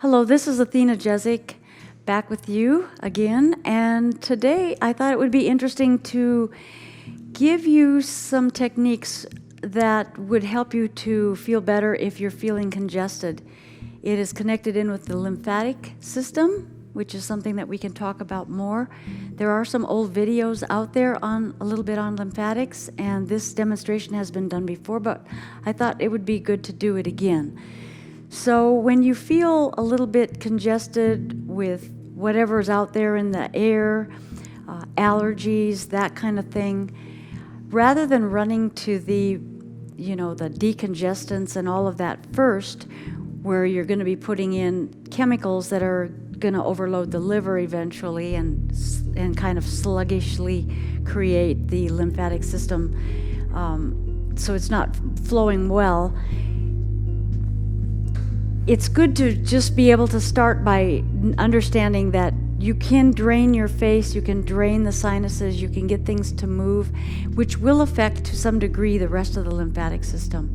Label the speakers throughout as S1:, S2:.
S1: Hello, this is Athena Jezik back with you again, and today I thought it would be interesting to give you some techniques that would help you to feel better if you're feeling congested. It is connected in with the lymphatic system, which is something that we can talk about more. There are some old videos out there on a little bit on lymphatics, and this demonstration has been done before, but I thought it would be good to do it again. So when you feel a little bit congested with whatever's out there in the air, allergies, that kind of thing, rather than running to the decongestants and all of that first, where you're going to be putting in chemicals that are going to overload the liver eventually and kind of sluggishly create the lymphatic system, so it's not flowing well. It's good to just be able to start by understanding that you can drain your face, you can drain the sinuses, you can get things to move, which will affect to some degree the rest of the lymphatic system.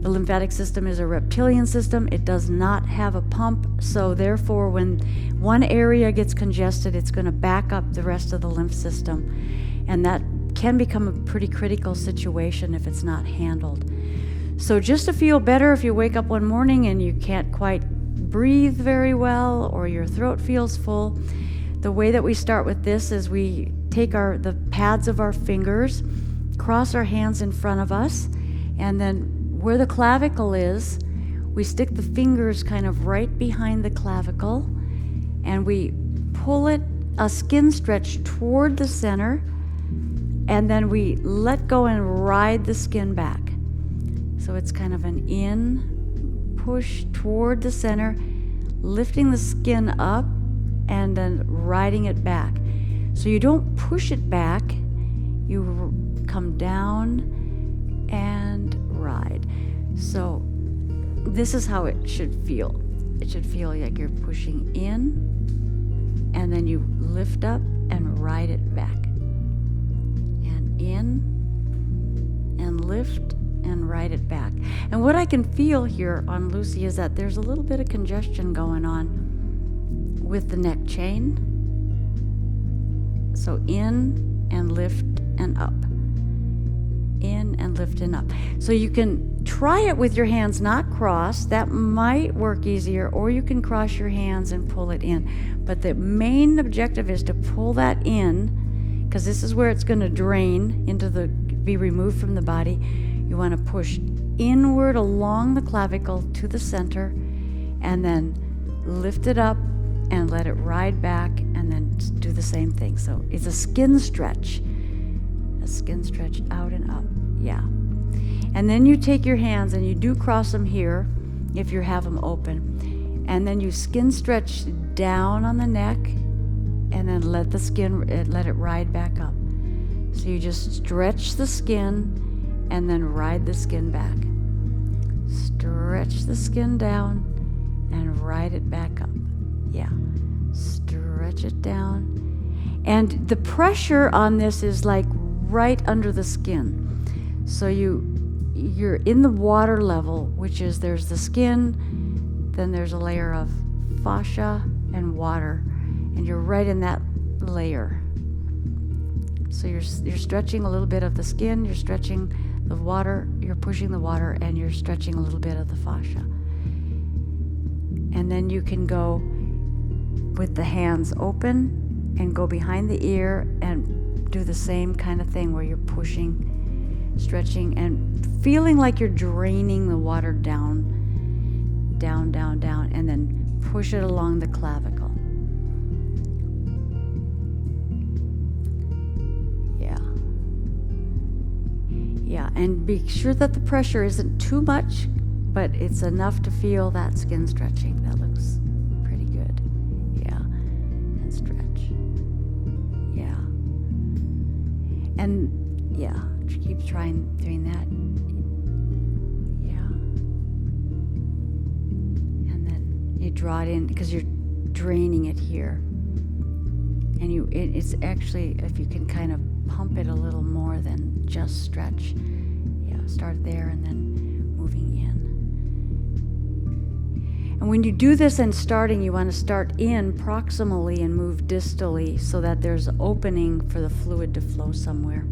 S1: The lymphatic system is a reptilian system. It does not have a pump, so therefore when one area gets congested, it's going to back up the rest of the lymph system, and that can become a pretty critical situation if it's not handled. So just to feel better if you wake up one morning and you can't quite breathe very well or your throat feels full, the way that we start with this is we take the pads of our fingers, cross our hands in front of us, and then where the clavicle is, we stick the fingers kind of right behind the clavicle, and we pull it a skin stretch toward the center, and then we let go and ride the skin back. So it's kind of an in push toward the center, lifting the skin up and then riding it back. So you don't push it back, you come down and ride. So this is how it should feel. It should feel like you're pushing in, and then you lift up and ride it back. And in, and lift, and ride it back. And what I can feel here on Lucy is that there's a little bit of congestion going on with the neck chain. So in and lift and up. In and lift and up. So you can try it with your hands not crossed. That might work easier, or you can cross your hands and pull it in. But the main objective is to pull that in, because this is where it's going to drain be removed from the body. You want to push inward along the clavicle to the center, and then lift it up and let it ride back, and then do the same thing. So it's a skin stretch out and up. Yeah. And then you take your hands and you do cross them here if you have them open, and then you skin stretch down on the neck, and then let it ride back up. So you just stretch the skin and then ride the skin back. Stretch the skin down and ride it back up. Yeah. Stretch it down. And the pressure on this is like right under the skin. So you're in the water level, which is there's the skin, then there's a layer of fascia and water, and you're right in that layer. So you're stretching a little bit of the skin, you're stretching the water, you're pushing the water, and you're stretching a little bit of the fascia. And then you can go with the hands open and go behind the ear and do the same kind of thing where you're pushing, stretching, and feeling like you're draining the water down, and then push it along the clavicle. Yeah, and be sure that the pressure isn't too much, but it's enough to feel that skin stretching. That looks pretty good. Yeah, and stretch. Yeah. And yeah, keep trying doing that. Yeah. And then you draw it in because you're draining it here. And it's actually, if you can kind of pump it a little more than just stretch. Yeah, start there and then moving in. And when you do this in starting, you want to start in proximally and move distally so that there's opening for the fluid to flow somewhere.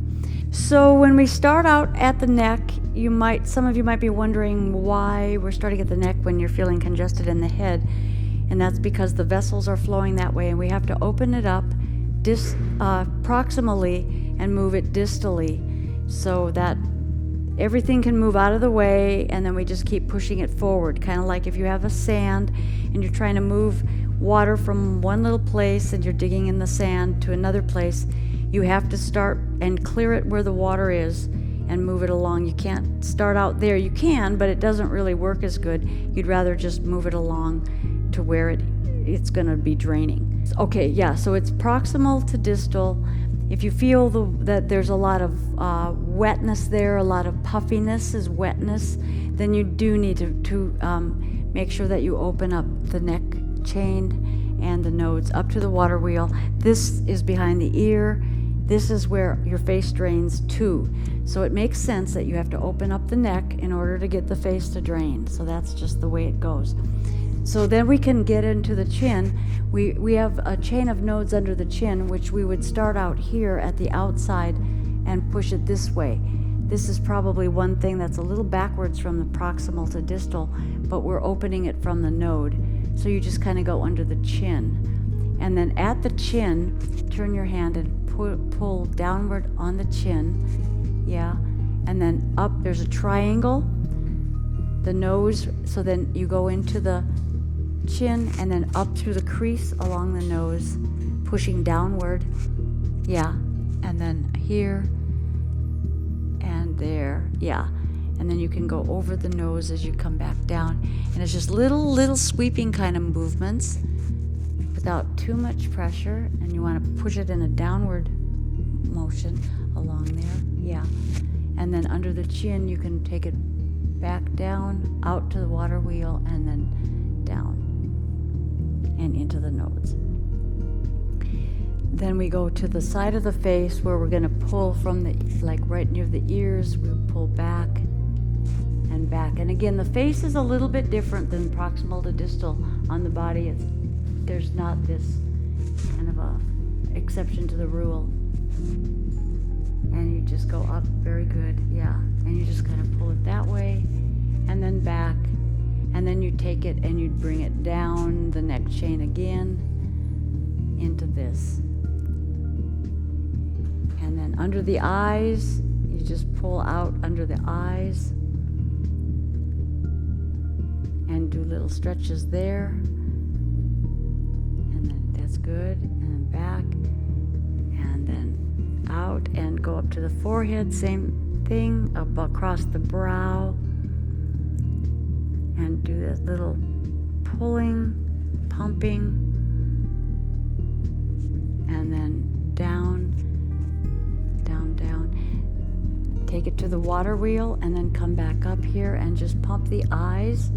S1: So when we start out at the neck, some of you might be wondering why we're starting at the neck when you're feeling congested in the head. And that's because the vessels are flowing that way, and we have to open it up proximally and move it distally so that everything can move out of the way, and then we just keep pushing it forward. Kind of like if you have a sand and you're trying to move water from one little place and you're digging in the sand to another place, you have to start and clear it where the water is and move it along. You can't start out there. You can, but it doesn't really work as good. You'd rather just move it along to where it's going to be draining. Okay, yeah, so it's proximal to distal. If you feel that there's a lot of wetness there, a lot of puffiness is wetness, then you do need to make sure that you open up the neck chain and the nodes up to the water wheel. This is behind the ear. This is where your face drains to. So it makes sense that you have to open up the neck in order to get the face to drain. So that's just the way it goes. So then we can get into the chin. We have a chain of nodes under the chin, which we would start out here at the outside and push it this way. This is probably one thing that's a little backwards from the proximal to distal, but we're opening it from the node. So you just kind of go under the chin. And then at the chin, turn your hand and pull downward on the chin. Yeah. And then up, there's a triangle, the nose. So then you go into the chin and then up through the crease along the nose, pushing downward. Yeah. And then here and there. Yeah. And then you can go over the nose as you come back down. And it's just little sweeping kind of movements without too much pressure. And you want to push it in a downward motion along there. Yeah. And then under the chin, you can take it back down, out to the water wheel, and then down and into the nodes. Then we go to the side of the face where we're going to pull from like right near the ears. We'll pull back and back. And again, the face is a little bit different than proximal to distal on the body. There's not this kind of a exception to the rule. And you just go up, very good, yeah. And you just kind of pull it that way, and then back, and then you take it and you bring it down the neck chain again into this. And then under the eyes, you just pull out under the eyes and do little stretches there. And then that's good, and then back, and then out and go up to the forehead, same thing, up across the brow, and do that little pulling, pumping, and then down, down, down. Take it to the water wheel and then come back up here and just pump the eyes.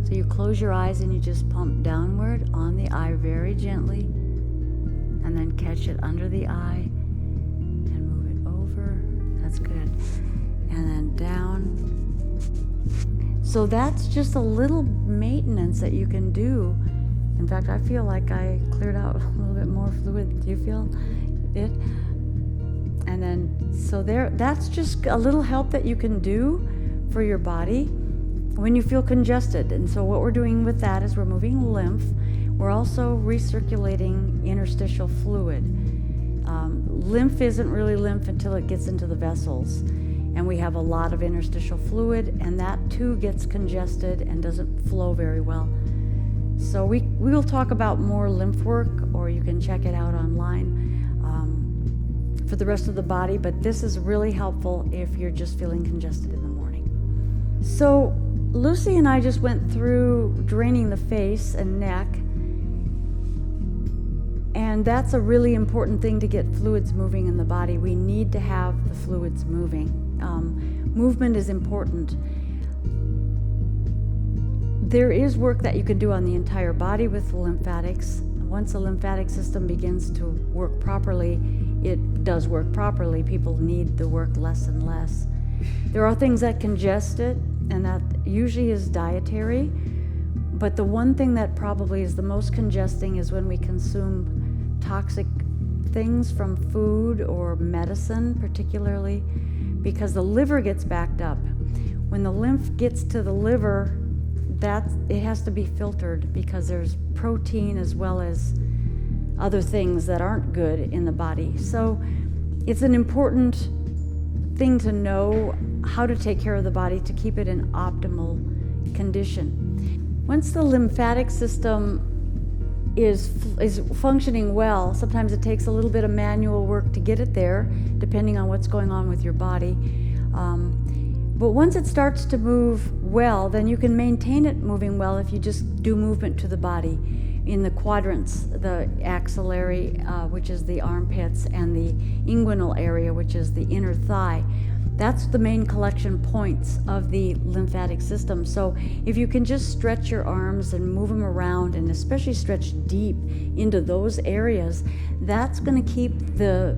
S1: So you close your eyes and you just pump downward on the eye very gently, and then catch it under the eye. That's good. And then down. So that's just a little maintenance that you can do. In fact, I feel like I cleared out a little bit more fluid. Do you feel it? And then, so that's just a little help that you can do for your body when you feel congested. And so what we're doing with that is we're moving lymph. We're also recirculating interstitial fluid. Lymph isn't really lymph until it gets into the vessels, and we have a lot of interstitial fluid, and that too gets congested and doesn't flow very well. So we will talk about more lymph work, or you can check it out online for the rest of the body, but this is really helpful if you're just feeling congested in the morning. So Lucy and I just went through draining the face and neck. And that's a really important thing to get fluids moving in the body. We need to have the fluids moving. Movement is important. There is work that you can do on the entire body with the lymphatics. Once the lymphatic system begins to work properly, it does work properly. People need the work less and less. There are things that congest it, and that usually is dietary. But the one thing that probably is the most congesting is when we consume toxic things from food or medicine, particularly, because the liver gets backed up. When the lymph gets to the liver, it has to be filtered because there's protein as well as other things that aren't good in the body. So it's an important thing to know how to take care of the body to keep it in optimal condition. Once the lymphatic system is functioning well, sometimes it takes a little bit of manual work to get it there, depending on what's going on with your body. But once it starts to move well, then you can maintain it moving well if you just do movement to the body in the quadrants, the axillary, which is the armpits, and the inguinal area, which is the inner thigh. That's the main collection points of the lymphatic system. So if you can just stretch your arms and move them around, and especially stretch deep into those areas, that's going to keep the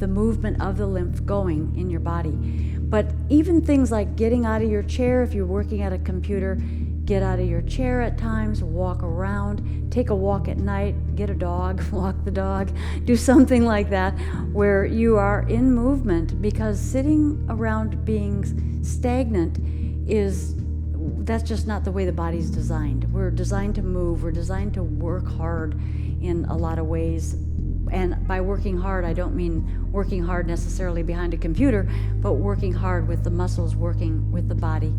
S1: movement of the lymph going in your body. But even things like getting out of your chair, if you're working at a computer, get out of your chair at times, walk around, take a walk at night, get a dog, walk the dog, do something like that where you are in movement, because sitting around being stagnant that's just not the way the body's designed. We're designed to move, we're designed to work hard in a lot of ways. And by working hard, I don't mean working hard necessarily behind a computer, but working hard with the muscles, working with the body.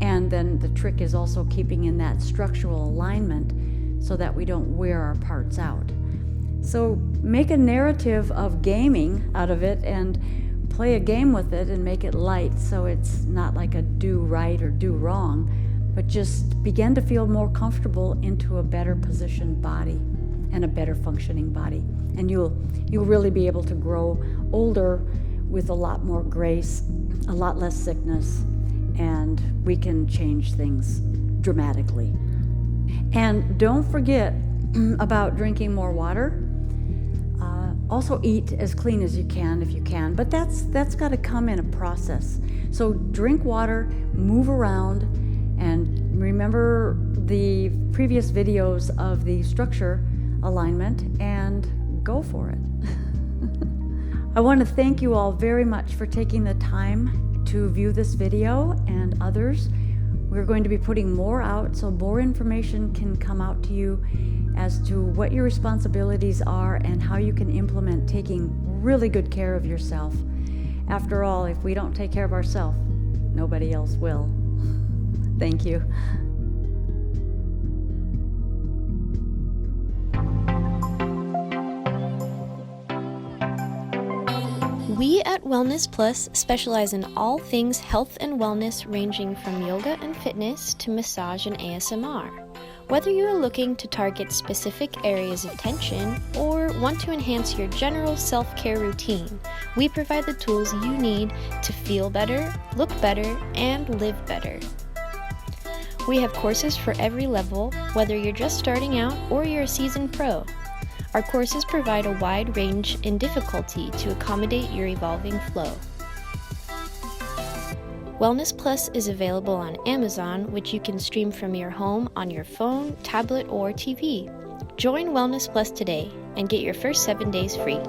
S1: And then the trick is also keeping in that structural alignment so that we don't wear our parts out. So make a narrative of gaming out of it and play a game with it and make it light, so it's not like a do right or do wrong, but just begin to feel more comfortable into a better positioned body and a better functioning body. And you'll really be able to grow older with a lot more grace, a lot less sickness, and we can change things dramatically. And don't forget about drinking more water. Also eat as clean as you can if you can, but that's got to come in a process. So drink water, move around, and remember the previous videos of the structure alignment and go for it. I want to thank you all very much for taking the time to view this video and others. We're going to be putting more out so more information can come out to you as to what your responsibilities are and how you can implement taking really good care of yourself. After all, if we don't take care of ourselves, nobody else will. Thank you.
S2: We at Wellness Plus specialize in all things health and wellness, ranging from yoga and fitness to massage and ASMR. Whether you are looking to target specific areas of tension or want to enhance your general self-care routine, we provide the tools you need to feel better, look better, and live better. We have courses for every level, whether you're just starting out or you're a seasoned pro. Our courses provide a wide range in difficulty to accommodate your evolving flow. Wellness Plus is available on Amazon, which you can stream from your home on your phone, tablet, or TV. Join Wellness Plus today and get your first 7 days free.